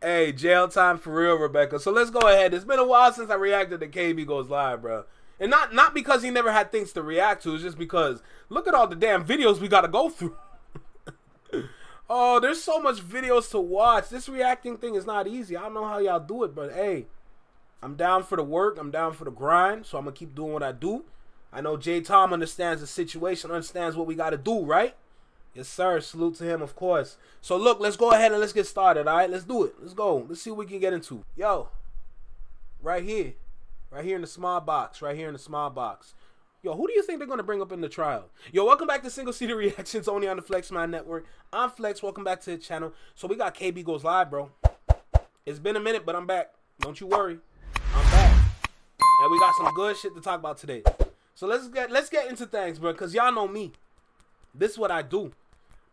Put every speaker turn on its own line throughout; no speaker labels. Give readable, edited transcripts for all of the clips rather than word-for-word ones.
Hey, jail time for real, Rebecca. So let's go ahead. It's been a while since I reacted to KB Goes Live, bro. And not because he never had things to react to. It's just because look at all the damn videos we got to go through. Oh, there's so much videos to watch. This reacting thing is not easy. I don't know how y'all do it, but hey, I'm down for the work. I'm down for the grind. So I'm going to keep doing what I do. I know J. Tom understands the situation, understands what we got to do, right? Yes, sir. Salute to him, of course. So, look, let's go ahead and let's get started, all right? Let's do it. Let's go. Let's see what we can get into. Yo, right here. Right here in the small box. Right here in the small box. Yo, who do you think they're going to bring up in the trial? Yo, welcome back to Single Seater Reactions only on the Flex Mind Network. I'm Flex. Welcome back to the channel. So, we got KB Goes Live, bro. It's been a minute, but I'm back. Don't you worry. I'm back. And we got some good shit to talk about today. So, let's get into things, bro, because y'all know me. This is what I do.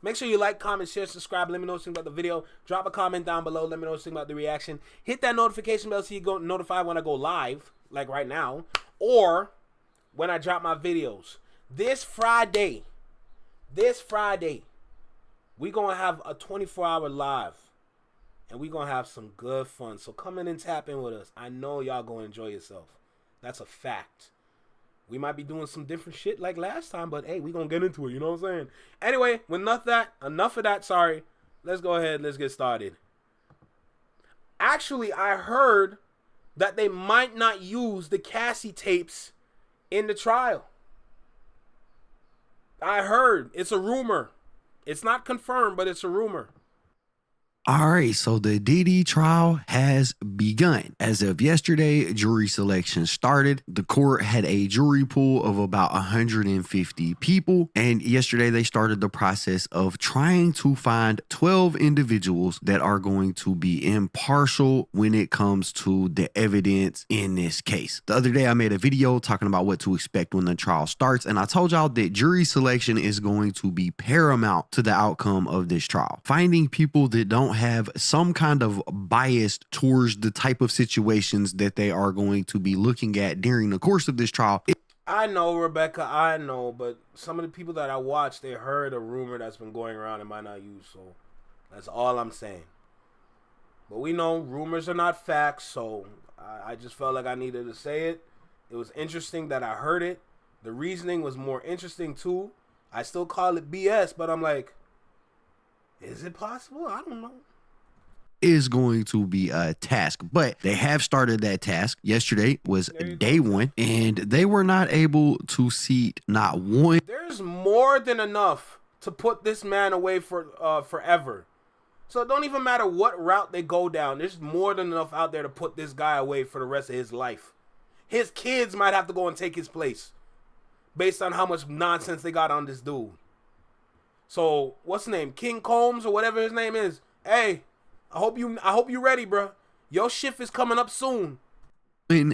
Make sure you like, comment, share, subscribe. Let me know what you think about the video. Drop a comment down below. Let me know what you think about the reaction. Hit that notification bell so you go notified when I go live, like right now, or when I drop my videos. This Friday, we going to have a 24-hour live, and we going to have some good fun. So come in and tap in with us. I know y'all going to enjoy yourself. That's a fact. We might be doing some different shit like last time, but hey, we gonna get into it, you know what I'm saying? Anyway, with enough of that, sorry. Let's go ahead, let's get started. Actually, I heard that they might not use the Cassie tapes in the trial. I heard. It's a rumor. It's not confirmed, but it's a rumor.
All right, so the Diddy trial has begun. As of yesterday, jury selection started. The court had a jury pool of about 150 people, and yesterday they started the process of trying to find 12 individuals that are going to be impartial when it comes to the evidence in this case. The other day, I made a video talking about what to expect when the trial starts, and I told y'all that jury selection is going to be paramount to the outcome of this trial. Finding people that don't have some kind of bias towards the type of situations that they are going to be looking at during the course of this trial.
I know, Rebecca, I know, but some of the people that I watched, they heard a rumor that's been going around and might not use, so that's all I'm saying. But we know rumors are not facts, so I just felt like I needed to say it. It was interesting that I heard it. The reasoning was more interesting too. I still call it BS, but I'm like, is it possible? I don't know.
Is going to be a task, but they have started that task. Yesterday was day one, and they were not able to seat not one.
There's more than enough to put this man away for forever. So it don't even matter what route they go down. There's more than enough out there to put this guy away for the rest of his life. His kids might have to go and take his place based on how much nonsense they got on this dude. So what's his name? King Combs or whatever his name is. Hey, I hope you ready, bro. Your shift is coming up soon.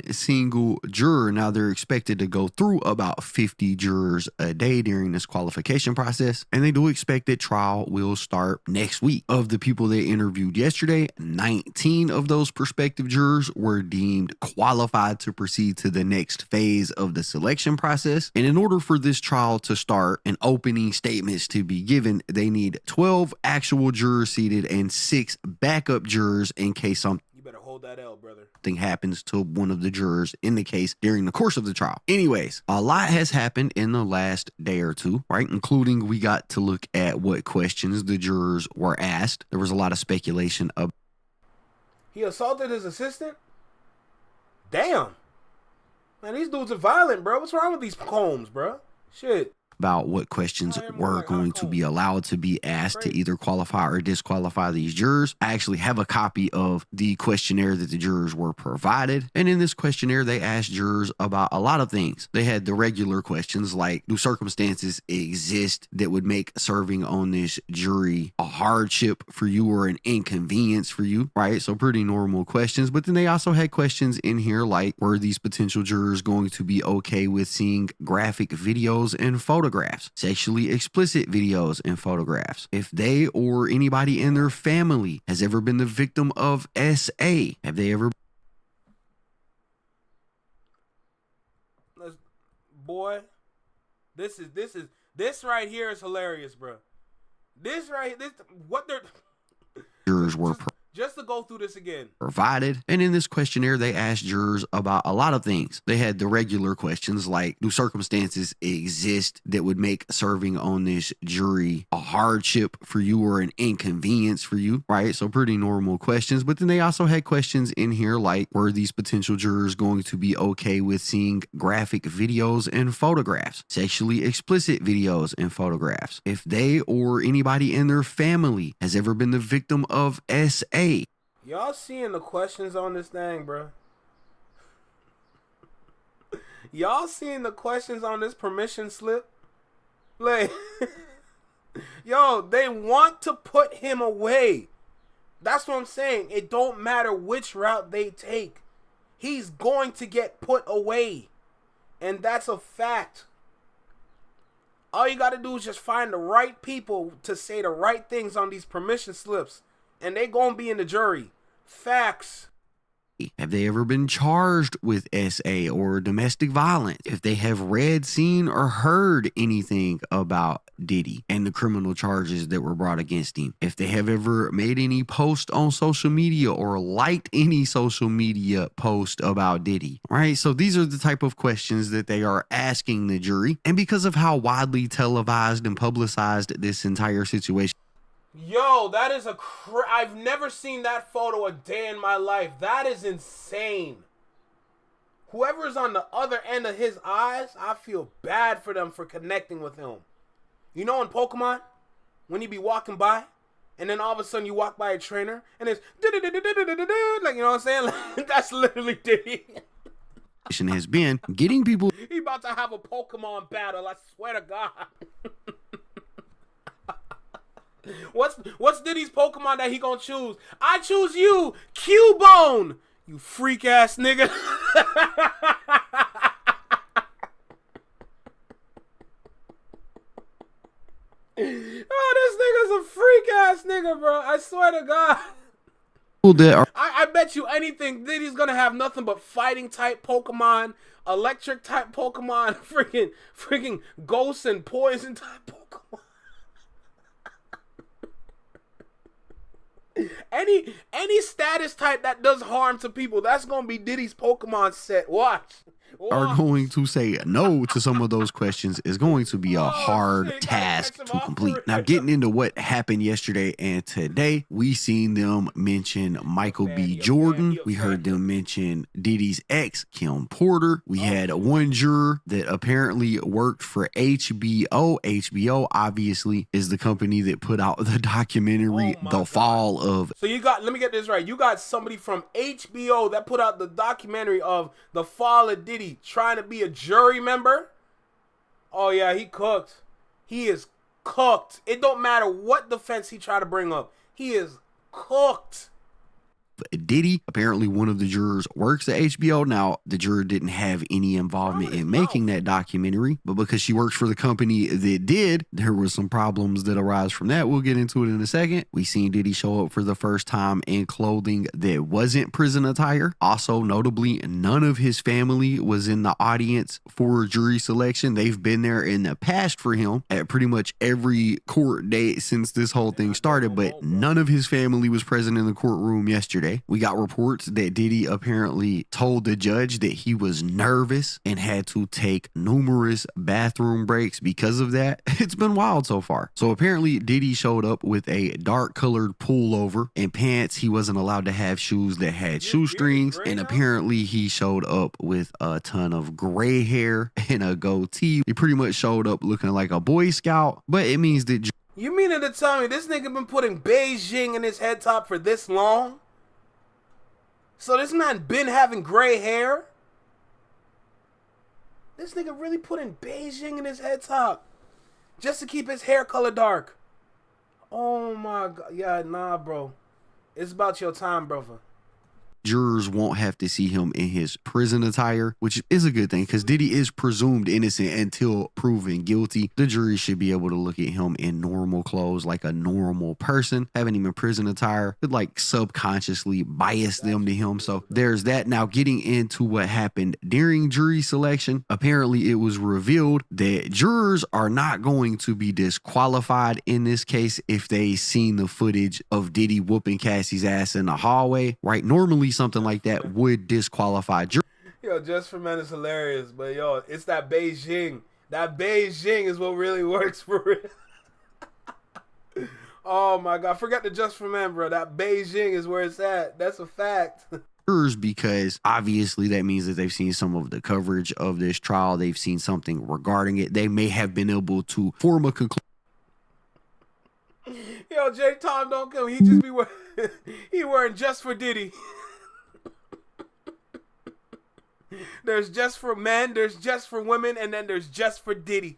Single juror. Now they're expected to go through about 50 jurors a day during this qualification process, and they do expect that trial will start next week. Of the people they interviewed yesterday, 19 of those prospective jurors were deemed qualified to proceed to the next phase of the selection process. And in order for this trial to start and opening statements to be given, they need 12 actual jurors seated and 6 backup jurors in case something
better hold that L, brother.
Happens to one of the jurors in the case during the course of the trial. Anyways, a lot has happened in the last day or two, right? Including we got to look at what questions the jurors were asked. There was a lot of speculation of
he assaulted his assistant. Damn, man, these dudes are violent, bro. What's wrong with these Combs, bro? Shit.
About what questions were going to be allowed to be asked to either qualify or disqualify these jurors. I actually have a copy of the questionnaire that the jurors were provided. And in this questionnaire, they asked jurors about a lot of things. They had the regular questions like, do circumstances exist that would make serving on this jury a hardship for you or an inconvenience for you, right? So pretty normal questions. But then they also had questions in here like, were these potential jurors going to be okay with seeing graphic videos and photographs, sexually explicit videos and photographs? If they or anybody in their family has ever been the victim of SA, have they ever?
Boy, this right here is hilarious, bro. This what they're
jurors were
just to go through this again.
Provided. And in this questionnaire, they asked jurors about a lot of things. They had the regular questions like, do circumstances exist that would make serving on this jury a hardship for you or an inconvenience for you, right? So pretty normal questions. But then they also had questions in here like, were these potential jurors going to be okay with seeing graphic videos and photographs, sexually explicit videos and photographs, if they or anybody in their family has ever been the victim of SA?
Y'all seeing the questions on this thing, bro? Y'all seeing the questions on this permission slip? Like, yo, they want to put him away. That's what I'm saying. It don't matter which route they take. He's going to get put away. And that's a fact. All you got to do is just find the right people to say the right things on these permission slips. And they going to be in the jury. Facts.
Have they ever been charged with SA or domestic violence? If they have read, seen, or heard anything about Diddy and the criminal charges that were brought against him. If they have ever made any post on social media or liked any social media post about Diddy, right? So these are the type of questions that they are asking the jury. And because of how widely televised and publicized this entire situation,
yo, that is I've never seen that photo a day in my life. That is insane. Whoever's on the other end of his eyes, I feel bad for them for connecting with him. You know in Pokemon, when you be walking by, and then all of a sudden you walk by a trainer, and it's like, you know what I'm saying? Like, that's literally Diddy.
has been getting people.
He about to have a Pokemon battle, I swear to God. What's Diddy's Pokemon that he gonna choose? I choose you, Cubone. You freak ass nigga. Oh, this nigga's a freak ass nigga, bro. I swear to God. I bet you anything Diddy's gonna have nothing but fighting type Pokemon, electric type Pokemon, freaking ghost and poison type Pokemon. Any status type that does harm to people, that's gonna be Diddy's Pokemon set. Watch.
Are going to say no to some of those questions is going to be a hard task to complete. Now, getting into what happened yesterday and today, we seen them mention Michael B. Jordan. We heard them mention Diddy's ex, Kim Porter. We had one juror that apparently worked for HBO. HBO obviously is the company that put out the documentary The Fall of.
So you got, let me get this right. You got somebody from HBO that put out the documentary of The Fall of Diddy trying to be a jury member. Oh yeah, he cooked. He is cooked. It don't matter what defense he try to bring up. He is cooked.
Diddy, apparently one of the jurors works at HBO. Now, the juror didn't have any involvement in making that documentary, but because she works for the company that did, there was some problems that arise from that. We'll get into it in a second. We seen Diddy show up for the first time in clothing that wasn't prison attire. Also, notably, none of his family was in the audience for jury selection. They've been there in the past for him at pretty much every court date since this whole thing started, but none of his family was present in the courtroom yesterday. We got reports that Diddy apparently told the judge that he was nervous and had to take numerous bathroom breaks because of that. It's been wild so far. So apparently Diddy showed up with a dark colored pullover and pants. He wasn't allowed to have shoes that had shoestrings. And apparently he showed up with a ton of gray hair and a goatee. He pretty much showed up looking like a Boy Scout, but it means that...
You mean to tell me this nigga been putting Beijing in his head top for this long? So this man been having gray hair? This nigga really putting Beijing in his head top just to keep his hair color dark. Oh my God. Yeah, nah, bro. It's about your time, brother.
Jurors won't have to see him in his prison attire, which is a good thing because Diddy is presumed innocent until proven guilty. The jury should be able to look at him in normal clothes like a normal person. Having him in prison attire could like subconsciously bias them to him. So there's that. Now getting into what happened during jury selection, apparently it was revealed that jurors are not going to be disqualified in this case if they seen the footage of Diddy whooping Cassie's ass in the hallway, right? Normally something like that would disqualify jurors.
Yo, Just for Men is hilarious, but yo, it's that Beijing. That Beijing is what really works for it. Oh my God, forget the Just for Men, bro. That Beijing is where it's at. That's a fact.
Because obviously that means that they've seen some of the coverage of this trial. They've seen something regarding it. They may have been able to form a conclusion.
Yo, J. Tom don't come. He just be wearing, he wearing Just for Diddy. There's Just for Men, there's Just for Women, and then there's Just for Diddy.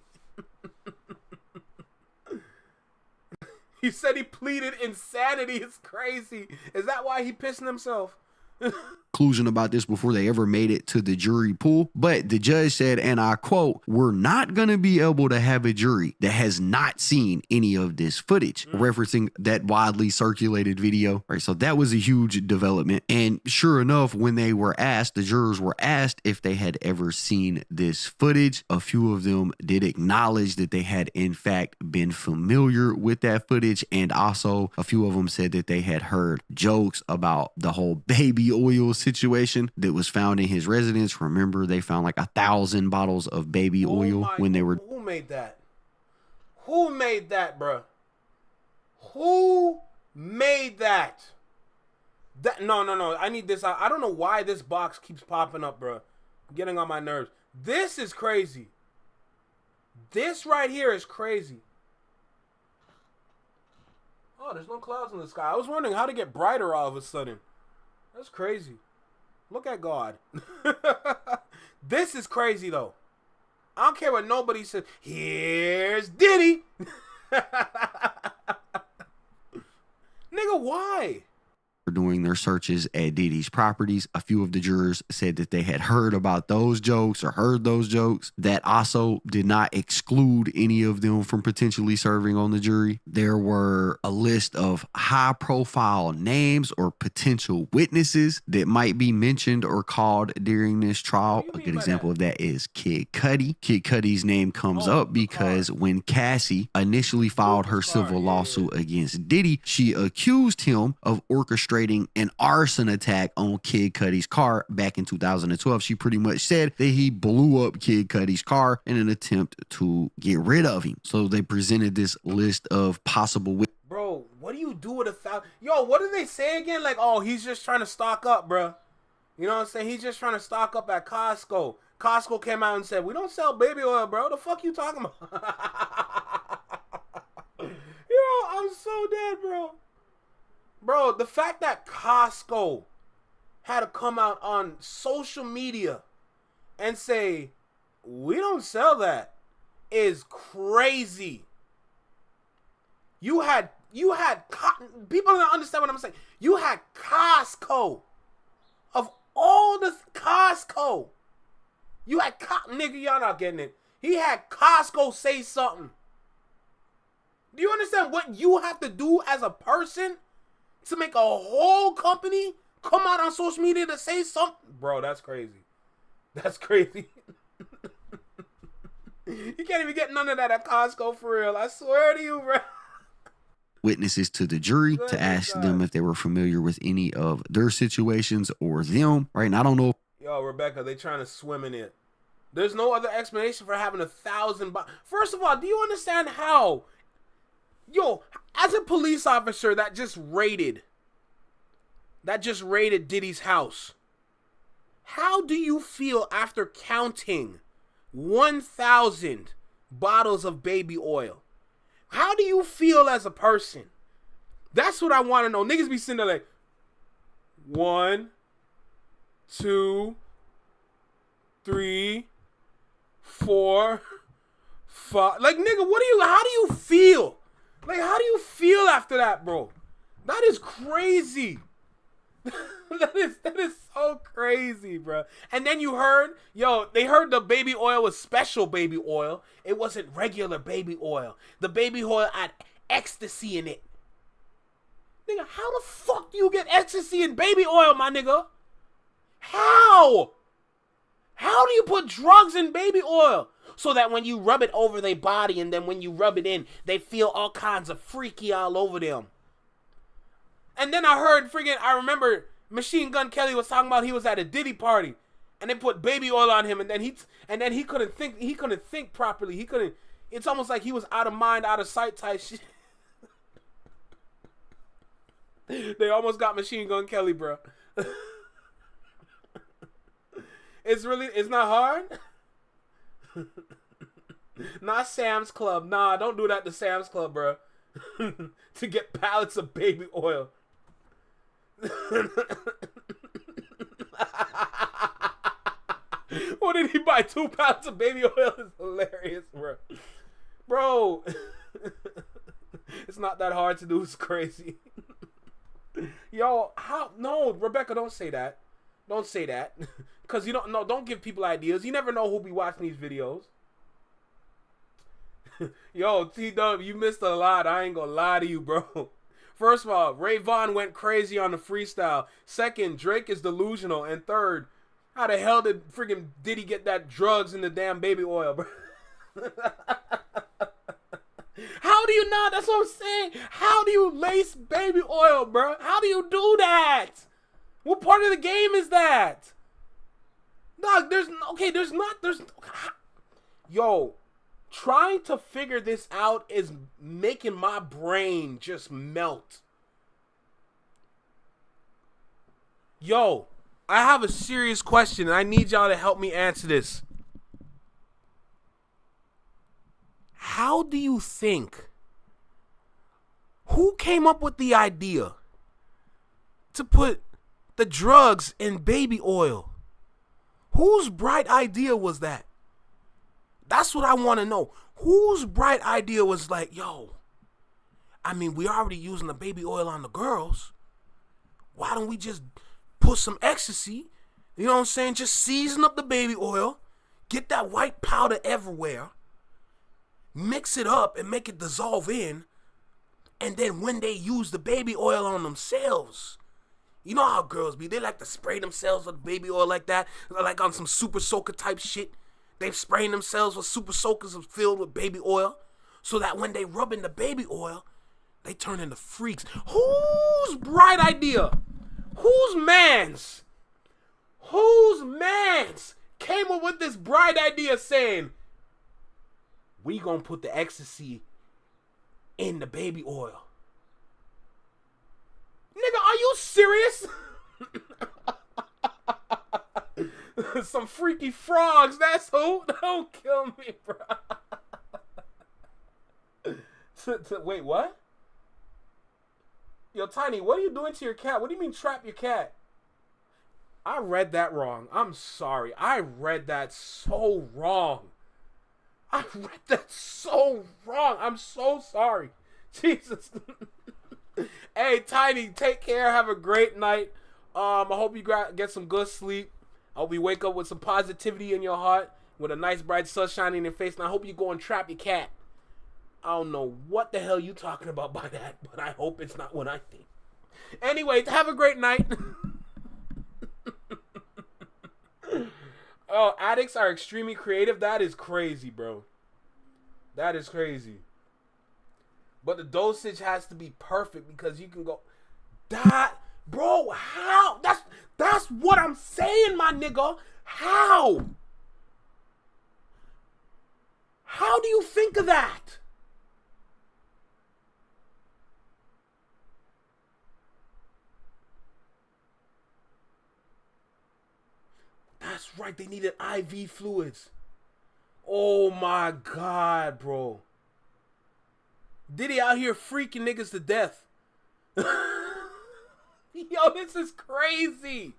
He said he pleaded insanity. It's crazy. Is that why he pissing himself?
Conclusion about this before they ever made it to the jury pool, but the judge said, and I quote, "We're not going to be able to have a jury that has not seen any of this footage," referencing that widely circulated video. Right, so that was a huge development. And sure enough, when they were asked, the jurors were asked if they had ever seen this footage. A few of them did acknowledge that they had in fact been familiar with that footage, and also a few of them said that they had heard jokes about the whole baby oil situation that was found in his residence. Remember, they found like 1,000 bottles of baby oil when they were.
Who made that? Who made that, bro? Who made that? No. I need this. I don't know why this box keeps popping up, bro. I'm getting on my nerves. This is crazy. This right here is crazy. Oh, there's no clouds in the sky. I was wondering how to get brighter all of a sudden. That's crazy. Look at God. This is crazy, though. I don't care what nobody says. Here's Diddy. Nigga, why?
Doing their searches at Diddy's properties. A few of the jurors said that they had heard about those jokes or heard those jokes. That also did not exclude any of them from potentially serving on the jury. There were a list of high profile names or potential witnesses that might be mentioned or called during this trial. A good example of that is Kid Cudi. Kid Cudi's name comes up because when Cassie initially filed her civil lawsuit against Diddy, she accused him of orchestrating an arson attack on Kid Cudi's car back in 2012. She pretty much said that he blew up Kid Cudi's car in an attempt to get rid of him. So they presented this list of possible witnesses.
Bro, what do you do with 1,000? Yo, what did they say again? Like, oh, he's just trying to stock up, bro. You know what I'm saying? He's just trying to stock up at Costco. Costco came out and said, we don't sell baby oil, bro. The fuck you talking about? Yo, I'm so dead, bro. Bro, the fact that Costco had to come out on social media and say, we don't sell that, is crazy. You had people don't understand what I'm saying. You had Costco. Of all the Costco. You had nigga, y'all not getting it. He had Costco say something. Do you understand what you have to do as a person to make a whole company come out on social media to say something? Bro, that's crazy. That's crazy. You can't even get none of that at Costco for real. I swear to you, bro.
Witnesses to the jury to ask them if they were familiar with any of their situations or them, right? And I don't know.
Yo, Rebecca, they trying to swim in it. There's no other explanation for having 1,000. First of all, do you understand how? Yo, as a police officer that just raided Diddy's house, how do you feel after counting 1,000 bottles of baby oil? How do you feel as a person? That's what I want to know. Niggas be sitting there like, 1, 2, 3, 4, 5. Like, nigga, how do you feel? Like, how do you feel after that, bro? That is crazy. That is so crazy, bro. And then you heard, they heard the baby oil was special baby oil. It wasn't regular baby oil. The baby oil had ecstasy in it. Nigga, how the fuck do you get ecstasy in baby oil, my nigga? How? How do you put drugs in baby oil? So that when you rub it over their body and then when you rub it in, they feel all kinds of freaky all over them. And then I heard I remember Machine Gun Kelly was talking about he was at a Diddy party and they put baby oil on him and then he couldn't think properly. It's almost like he was out of mind, out of sight type shit. They almost got Machine Gun Kelly, bro. It's not hard. Not Sam's Club. Nah, don't do that to Sam's Club, bro. To get pallets of baby oil. What did he buy? 2 pounds of baby oil? Is hilarious, bro. Bro, it's not that hard to do. It's crazy. Yo, how? No, Rebecca, don't say that. Don't say that. Because don't give people ideas. You never know who'll be watching these videos. Yo, T-Dub, you missed a lot. I ain't gonna lie to you, bro. First of all, Ray Vaughn went crazy on the freestyle. Second, Drake is delusional. And third, how the hell did friggin' Diddy get that drugs in the damn baby oil, bro? How do you not? That's what I'm saying. How do you lace baby oil, bro? How do you do that? What part of the game is that? Dog, yo, trying to figure this out is making my brain just melt. Yo, I have a serious question and I need y'all to help me answer this. How do you think? Who came up with the idea to put the drugs in baby oil? Whose bright idea was that? That's what I want to know. Whose bright idea was like, yo, I mean, we already using the baby oil on the girls. Why don't we just put some ecstasy? You know what I'm saying? Just season up the baby oil. Get that white powder everywhere. Mix it up and make it dissolve in. And then when they use the baby oil on themselves, you know how girls be. They like to spray themselves with baby oil like that. Like on some super soaker type shit. They spraying themselves with super soakers filled with baby oil. So that when they rub in the baby oil, they turn into freaks. Whose bright idea? Whose mans came up with this bright idea saying, we gonna put the ecstasy in the baby oil? Nigga, are you serious? Some freaky frogs, that's who. Don't kill me, bro. Wait, what? Yo, Tiny, what are you doing to your cat? What do you mean trap your cat? I read that wrong. I'm sorry. I read that so wrong. I'm so sorry. Jesus. Hey, Tiny, take care. Have a great night. I hope you get some good sleep. I hope you wake up with some positivity in your heart, with a nice bright sunshine in your face, and I hope you go and trap your cat. I don't know what the hell you talking about by that, but I hope it's not what I think. Anyway, have a great night. Oh, addicts are extremely creative. That is crazy, bro. That is crazy. But the dosage has to be perfect because you can go, that, bro, how? That's what I'm saying, my nigga. How? How do you think of that? That's right, they needed IV fluids. Oh my God, bro. Diddy out here freaking niggas to death. Yo, this is crazy.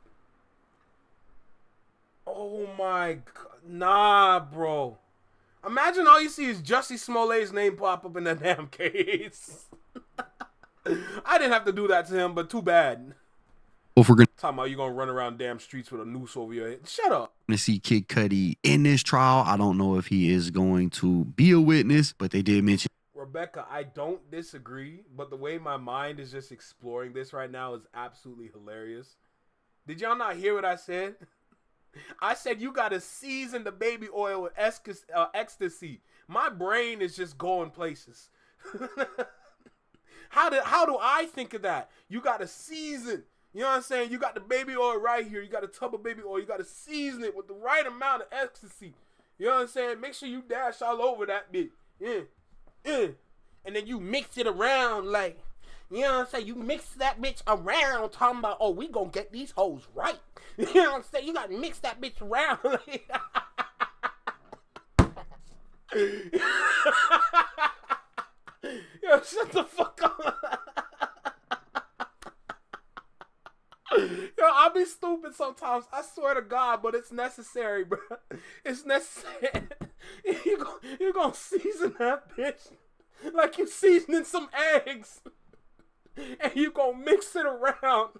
Oh my God. Nah, bro. Imagine all you see is Jussie Smollett's name pop up in that damn case. I didn't have to do that to him, but too bad.
If we're going
Talking about you gonna run around damn streets with a noose over your head. Shut up.
to see Kid Cudi in this trial, I don't know if he is going to be a witness, but they did mention.
Rebecca, I don't disagree, but the way my mind is just exploring this right now is absolutely hilarious. Did y'all not hear what I said? I said you gotta season the baby oil with ecstasy. My brain is just going places. How do I think of that? You gotta season. You know what I'm saying? You got the baby oil right here. You got a tub of baby oil. You gotta season it with the right amount of ecstasy. You know what I'm saying? Make sure you dash all over that bitch. Yeah. And then you mix it around like, you know what I'm saying? You mix that bitch around talking about, oh, we gonna get these hoes right. You know what I'm saying? You gotta mix that bitch around. Yo, shut the fuck up. Yo, I'll be stupid sometimes. I swear to God, but it's necessary, bro. It's necessary. You gonna season that bitch like you seasoning some eggs, and you gonna mix it around,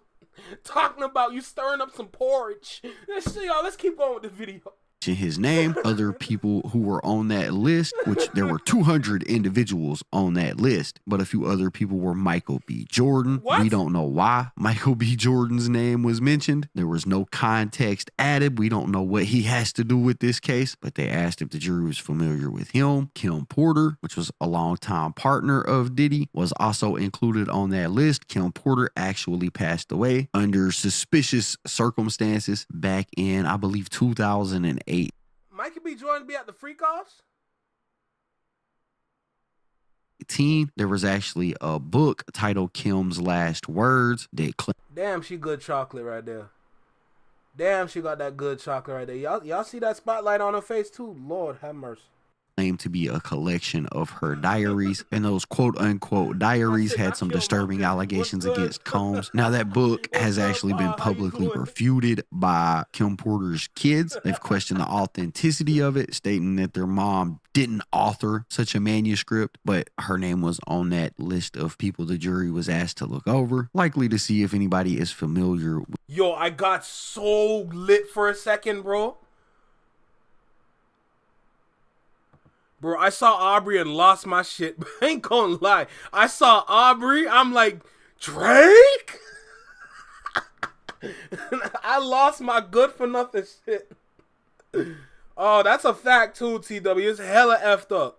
talking about you stirring up some porridge. Let's keep going with the video.
His name, other people who were on that list, which there were 200 individuals on that list, but a few other people were Michael B. Jordan.
What?
We don't know why Michael B. Jordan's name was mentioned. There was no context added. We don't know what he has to do with this case, but they asked if the jury was familiar with him. Kim Porter, which was a longtime partner of Diddy, was also included on that list. Kim Porter actually passed away under suspicious circumstances back in, I believe, 2008.
Michael B. Jordan be at the freak offs?
There was actually a book titled Kim's Last Words that
damn, she good chocolate right there. Damn, she got that good chocolate right there. Y'all see that spotlight on her face too? Lord have mercy.
claimed to be a collection of her diaries, and those quote-unquote diaries had some disturbing allegations against Combs. Now, that book has actually been publicly refuted by Kim Porter's kids. They've questioned the authenticity of it, stating that their mom didn't author such a manuscript, but her name was on that list of people the jury was asked to look over, likely to see if anybody is familiar.
Yo, I got so lit for a second, bro. Bro, I saw Aubrey and lost my shit. I ain't gonna lie. I saw Aubrey. I'm like, Drake? I lost my good for nothing shit. Oh, that's a fact too, TW. It's hella effed up.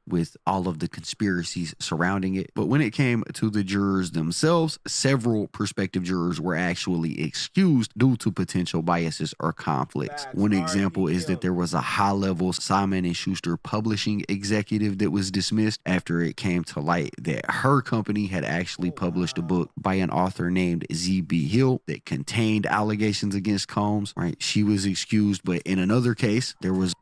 With all of the conspiracies surrounding it. But when it came to the jurors themselves, several prospective jurors were actually excused due to potential biases or conflicts.
Facts.
One example is that there was a high-level Simon & Schuster publishing executive that was dismissed after it came to light that her company had actually published a book by an author named Z.B. Hill that contained allegations against Combs. Right? She was excused, but in another case, there was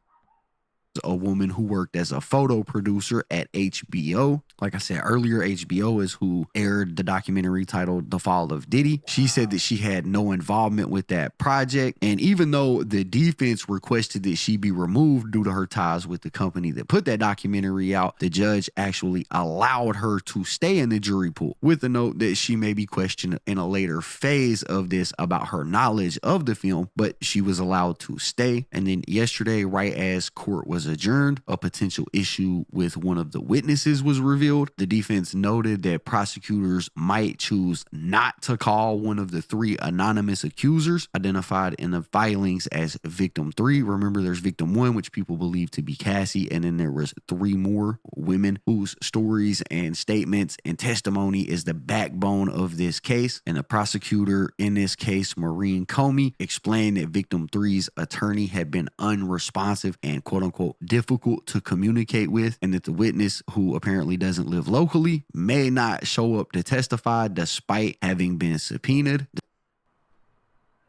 a woman who worked as a photo producer at HBO. Like I said earlier, HBO is who aired the documentary titled The Fall of Diddy. She said that she had no involvement with that project. And even though the defense requested that she be removed due to her ties with the company that put that documentary out, the judge actually allowed her to stay in the jury pool with a note that she may be questioned in a later phase of this about her knowledge of the film, but she was allowed to stay. And then yesterday, right as court was adjourned, a potential issue with one of the witnesses was revealed. The defense noted that prosecutors might choose not to call one of the three anonymous accusers identified in the filings as victim 3. Remember, there's victim 1, which people believe to be Cassie, and then there was 3 more women whose stories and statements and testimony is the backbone of this case. And the prosecutor in this case, Maureen Comey, explained that victim 3's attorney had been unresponsive and quote-unquote difficult to communicate with, and that the witness, who apparently doesn't live locally, may not show up to testify despite having been subpoenaed.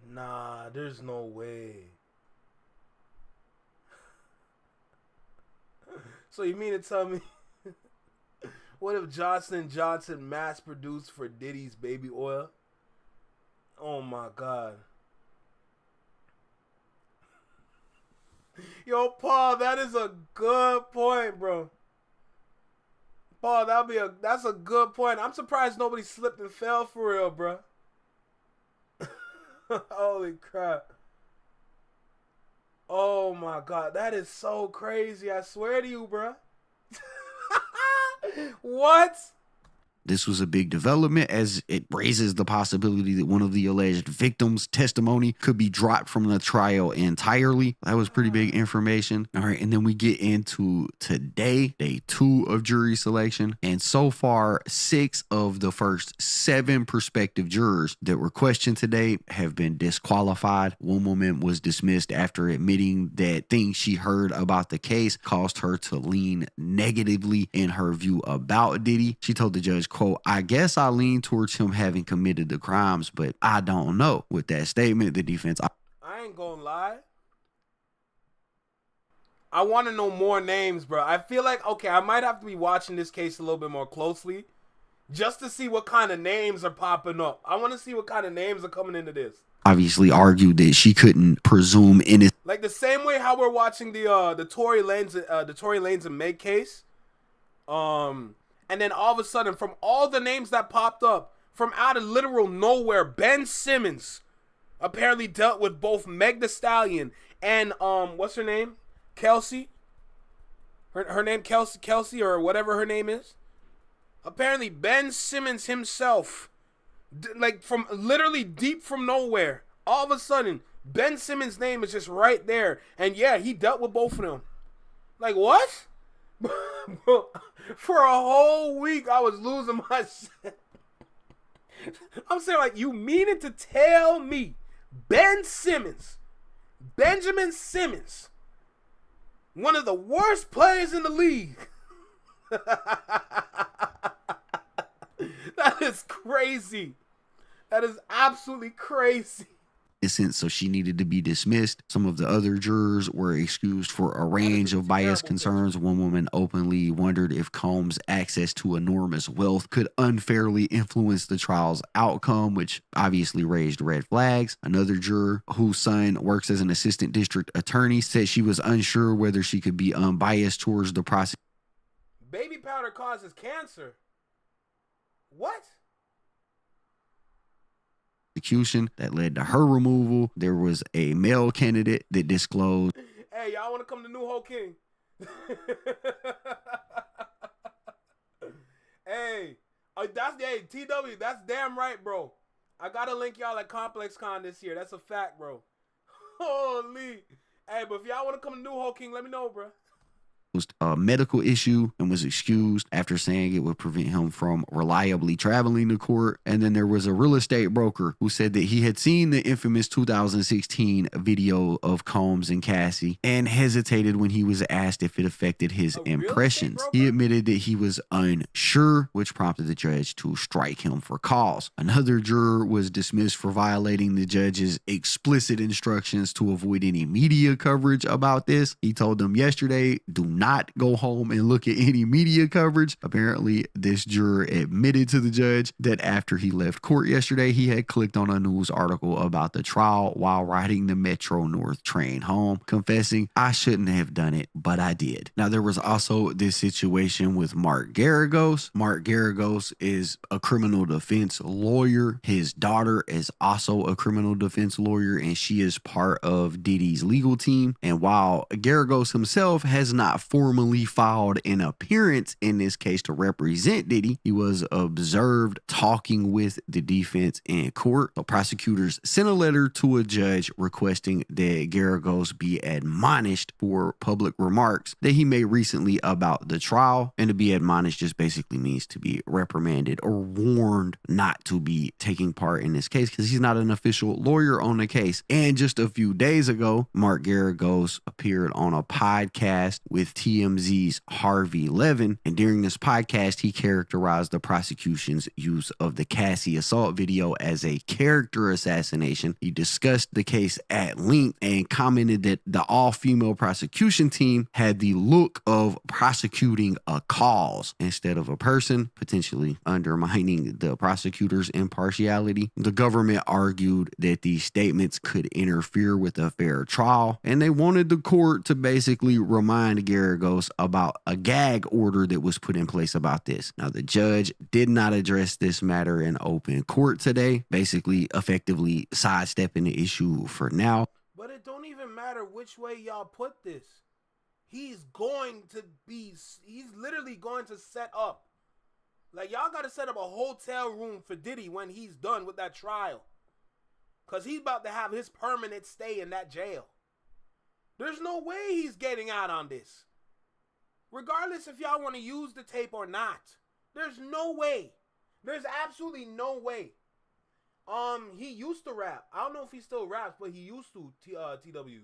Nah, there's no way. So you mean to tell me, what if Johnson & Johnson mass produced for Diddy's baby oil? Oh my God. Yo, Paul, that is a good point, bro. Paul, that's a good point. I'm surprised nobody slipped and fell for real, bro. Holy crap. Oh my God, that is so crazy. I swear to you, bruh. What?
This was a big development as it raises the possibility that one of the alleged victims' testimony could be dropped from the trial entirely. That was pretty big information. All right, and then we get into today, day 2 of jury selection. And so far, 6 of the first 7 prospective jurors that were questioned today have been disqualified. One woman was dismissed after admitting that things she heard about the case caused her to lean negatively in her view about Diddy. She told the judge, quote, "I guess I lean towards him having committed the crimes, but I don't know." With that statement, the defense...
I ain't gonna lie. I want to know more names, bro. I feel like, okay, I might have to be watching this case a little bit more closely just to see what kind of names are popping up. I want to see what kind of names are coming into this.
Obviously argued that she couldn't presume innocence.
Like the same way how we're watching the Tory Lanez and Meg case. And then all of a sudden, from all the names that popped up, from out of literal nowhere, Ben Simmons apparently dealt with both Meg Thee Stallion and what's her name? Kelsey. Her name Kelsey or whatever her name is. Apparently Ben Simmons himself, like from literally deep from nowhere, all of a sudden Ben Simmons' name is just right there, and yeah, he dealt with both of them. Like what? Bro, for a whole week I was losing my shit. I'm saying, like, you meaning to tell me Ben Simmons, Benjamin Simmons, one of the worst players in the league? That is crazy. That is absolutely crazy.
So she needed to be dismissed. Some of the other jurors were excused for a range of bias concerns. One woman openly wondered if Combs' access to enormous wealth could unfairly influence the trial's outcome, which obviously raised red flags. Another juror, whose son works as an assistant district attorney, said she was unsure whether she could be unbiased towards the prosecution.
Baby powder causes cancer. What?
That led to her removal. There was a male candidate that disclosed,
"Hey, y'all want to come to New Ho King?" Hey, TW, that's damn right, bro. I gotta link y'all at Complex Con this year. That's a fact, bro. Holy. Hey, but if y'all want to come to New Ho King, let me know, bro.
A medical issue and was excused after saying it would prevent him from reliably traveling to court. And then there was a real estate broker who said that he had seen the infamous 2016 video of Combs and Cassie and hesitated when he was asked if it affected his impressions. He admitted that he was unsure, which prompted the judge to strike him for cause. Another juror was dismissed for violating the judge's explicit instructions to avoid any media coverage about this. He told them yesterday, do not go home and look at any media coverage. Apparently, this juror admitted to the judge that after he left court yesterday, he had clicked on a news article about the trial while riding the Metro North train home, confessing, "I shouldn't have done it, but I did." Now, there was also this situation with Mark Garagos. Mark Garagos is a criminal defense lawyer. His daughter is also a criminal defense lawyer, and she is part of Diddy's legal team. And while Garagos himself has not formally filed an appearance in this case to represent Diddy, he was observed talking with the defense in court. So prosecutors sent a letter to a judge requesting that Garagos be admonished for public remarks that he made recently about the trial. And to be admonished just basically means to be reprimanded or warned not to be taking part in this case because he's not an official lawyer on the case. And just a few days ago, Mark Garagos appeared on a podcast with TMZ's Harvey Levin, and during this podcast, he characterized the prosecution's use of the Cassie assault video as a character assassination. He discussed the case at length and commented that the all-female prosecution team had the look of prosecuting a cause instead of a person, potentially undermining the prosecutor's impartiality. The government argued that these statements could interfere with a fair trial, and they wanted the court to basically remind Garagos interrogos about a gag order that was put in place about this. Now, the judge did not address this matter in open court today, basically effectively sidestepping the issue for now.
But it don't even matter which way y'all put this. He's literally going to set up. Like, y'all got to set up a hotel room for Diddy when he's done with that trial. Because he's about to have his permanent stay in that jail. There's no way he's getting out on this. Regardless if y'all want to use the tape or not. There's no way. There's absolutely no way. He used to rap. I don't know if he still raps, but he used to, TW.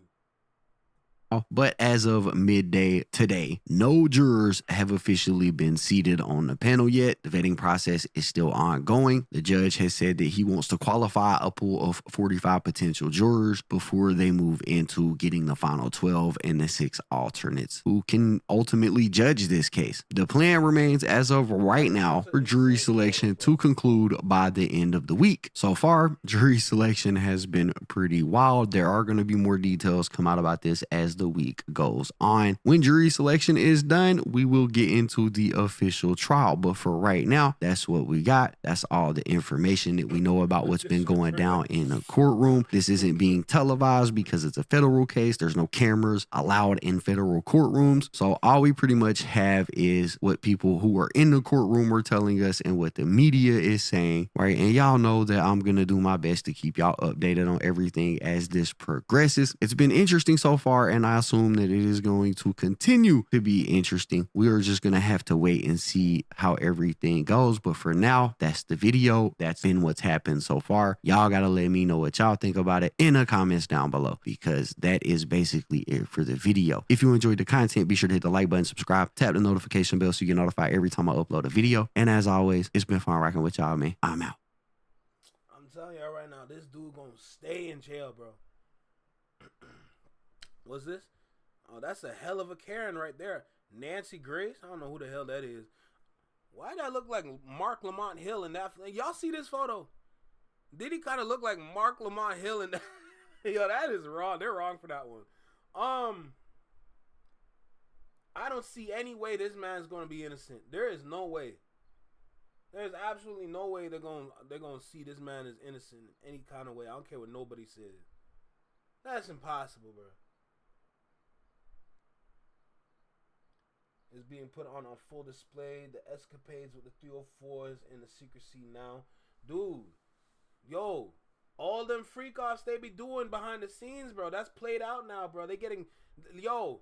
But as of midday today, no jurors have officially been seated on the panel yet. The vetting process is still ongoing. The judge has said that he wants to qualify a pool of 45 potential jurors before they move into getting the final 12 and the 6 alternates who can ultimately judge this case. The plan remains as of right now for jury selection to conclude by the end of the week. So far, jury selection has been pretty wild. There are going to be more details come out about this as the week goes on. When jury selection is done, we will get into the official trial. But for right now, that's what we got. That's all the information that we know about what's been going down in the courtroom. This isn't being televised because it's a federal case. There's no cameras allowed in federal courtrooms. So all we pretty much have is what people who are in the courtroom are telling us and what the media is saying, right? And y'all know that I'm going to do my best to keep y'all updated on everything as this progresses. It's been interesting so far, and I assume that it is going to continue to be interesting. We are just going to have to wait and see how everything goes. But for now, that's the video. That's been what's happened so far. Y'all got to let me know what y'all think about it in the comments down below, because that is basically it for the video. If you enjoyed the content, be sure to hit the like button, subscribe, tap the notification bell so you get notified every time I upload a video. And as always, it's been fun rocking with y'all, man. I'm out.
I'm telling y'all right now, this dude gonna stay in jail, bro. What's this? Oh, that's a hell of a Karen right there. Nancy Grace? I don't know who the hell that is. Why that look like Mark Lamont Hill in that? Y'all see this photo? Did he kind of look like Mark Lamont Hill in that? Yo, that is wrong. They're wrong for that one. I don't see any way this man's gonna be innocent. There is no way. There's absolutely no way they're gonna see this man as innocent in any kind of way. I don't care what nobody says. That's impossible, bro. Is being put on full display. The escapades with the 304s and the secrecy now. Dude, yo, all them freak offs they be doing behind the scenes, bro. That's played out now, bro. They getting, yo,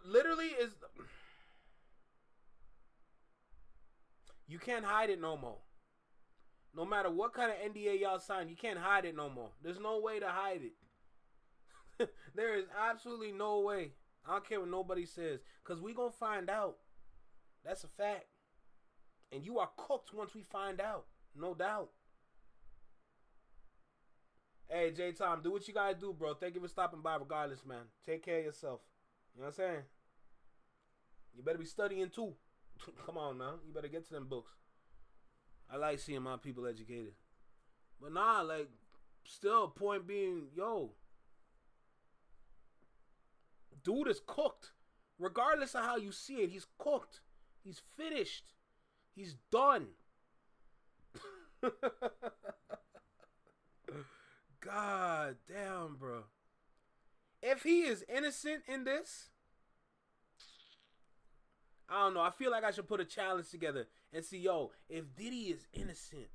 literally is, you can't hide it no more. No matter what kind of NDA y'all sign, you can't hide it no more. There's no way to hide it. There is absolutely no way. I don't care what nobody says, because we going to find out. That's a fact. And you are cooked once we find out. No doubt. Hey, J-Tom, do what you got to do, bro. Thank you for stopping by regardless, man. Take care of yourself. You know what I'm saying? You better be studying, too. Come on, now. You better get to them books. I like seeing my people educated. But nah, like, still, point being, yo, dude is cooked. Regardless of how you see it, he's cooked. He's finished. He's done. God damn, bro. If he is innocent in this, I don't know. I feel like I should put a challenge together and see, yo, if Diddy is innocent,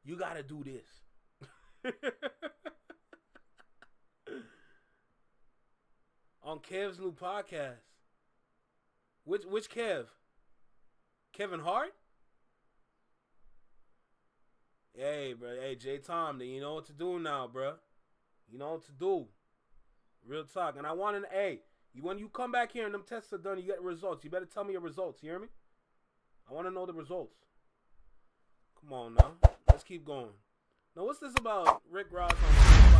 you gotta do this. On Kev's new podcast. Which Kev? Kevin Hart? Hey, bro. Hey, J-Tom, then you know what to do now, bro. You know what to do. Real talk. And I want to, hey, when you come back here and them tests are done, you get results. You better tell me your results. You hear me? I want to know the results. Come on now. Let's keep going. Now, what's this about Rick Ross on